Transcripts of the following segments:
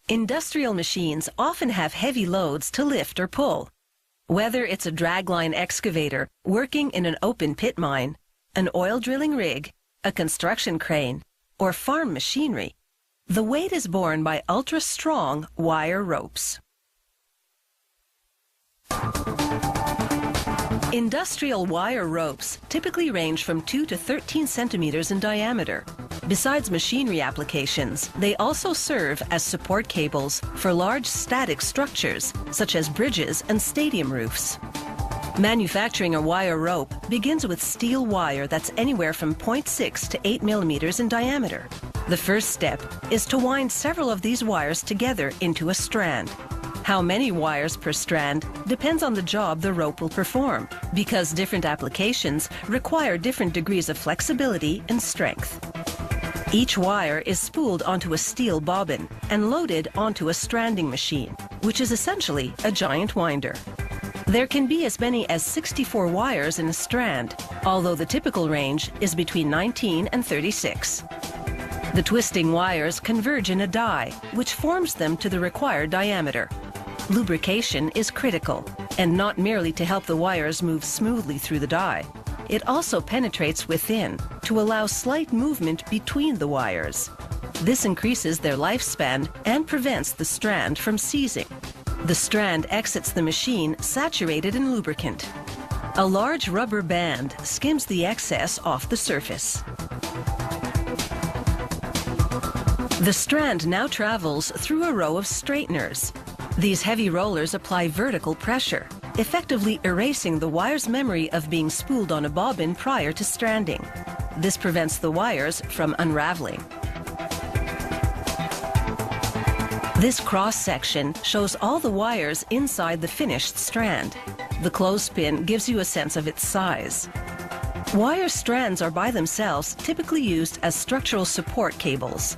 Industrial machines often have heavy loads to lift or pull. Whether it's a dragline excavator working in an open pit mine, an oil drilling rig, a construction crane, or farm machinery, the weight is borne by ultra-strong wire ropes. Industrial wire ropes typically range from 2 to 13 centimeters in diameter. Besides machinery applications, they also serve as support cables for large static structures, such as bridges and stadium roofs. Manufacturing a wire rope begins with steel wire that's anywhere from 0.6 to 8 millimeters in diameter. The first step is to wind several of these wires together into a strand. How many wires per strand depends on the job the rope will perform, because different applications require different degrees of flexibility and strength. Each wire is spooled onto a steel bobbin and loaded onto a stranding machine, which is essentially a giant winder. There can be as many as 64 wires in a strand, although the typical range is between 19 and 36. The twisting wires converge in a die, which forms them to the required diameter. Lubrication is critical, and not merely to help the wires move smoothly through the die. It also penetrates within to allow slight movement between the wires. This increases their lifespan and prevents the strand from seizing. The strand exits the machine saturated in lubricant. A large rubber band skims the excess off the surface. The strand now travels through a row of straighteners. These heavy rollers apply vertical pressure, effectively erasing the wire's memory of being spooled on a bobbin prior to stranding. This prevents the wires from unraveling. This cross-section shows all the wires inside the finished strand. The clothespin gives you a sense of its size. Wire strands are by themselves typically used as structural support cables.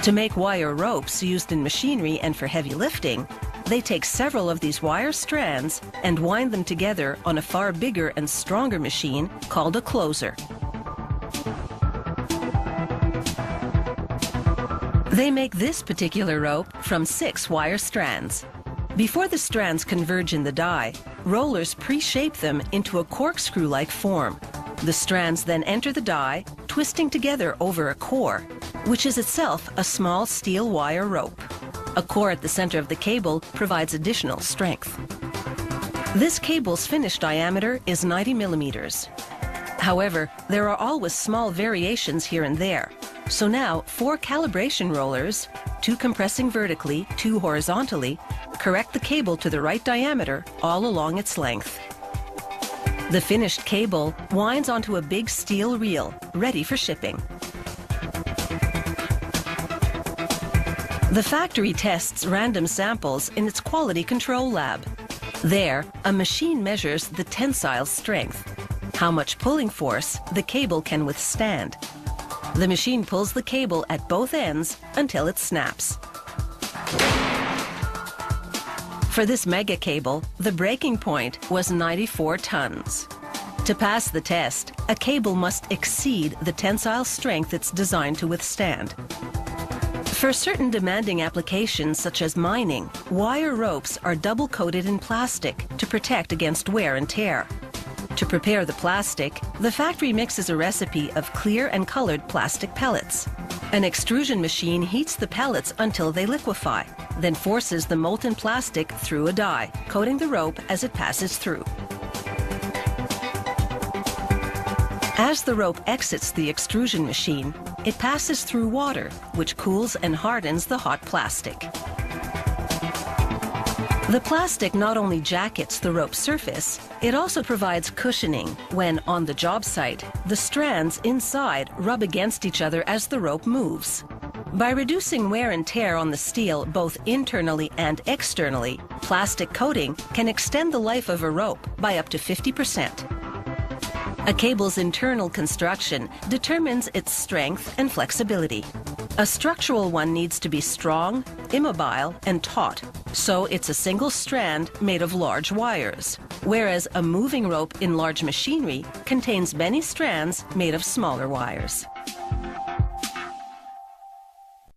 To make wire ropes used in machinery and for heavy lifting, they take several of these wire strands and wind them together on a far bigger and stronger machine called a closer. They make this particular rope from 6 wire strands. Before the strands converge in the die, rollers pre-shape them into a corkscrew-like form. The strands then enter the die, twisting together over a core, which is itself a small steel wire rope. A core at the center of the cable provides additional strength. This cable's finished diameter is 90 millimeters. However, there are always small variations here and there. So now 4 calibration rollers, 2 compressing vertically, 2 horizontally, correct the cable to the right diameter all along its length. The finished cable winds onto a big steel reel, ready for shipping. The factory tests random samples in its quality control lab. There, a machine measures the tensile strength, how much pulling force the cable can withstand. The machine pulls the cable at both ends until it snaps. For this mega cable, the breaking point was 94 tons. To pass the test, a cable must exceed the tensile strength it's designed to withstand. For certain demanding applications such as mining, wire ropes are double-coated in plastic to protect against wear and tear. To prepare the plastic, the factory mixes a recipe of clear and colored plastic pellets. An extrusion machine heats the pellets until they liquefy, then forces the molten plastic through a die, coating the rope as it passes through. As the rope exits the extrusion machine, it passes through water, which cools and hardens the hot plastic. The plastic not only jackets the rope's surface, it also provides cushioning when, on the job site, the strands inside rub against each other as the rope moves. By reducing wear and tear on the steel both internally and externally, plastic coating can extend the life of a rope by up to 50%. A cable's internal construction determines its strength and flexibility. A structural one needs to be strong, immobile, and taut, so it's a single strand made of large wires, whereas a moving rope in large machinery contains many strands made of smaller wires.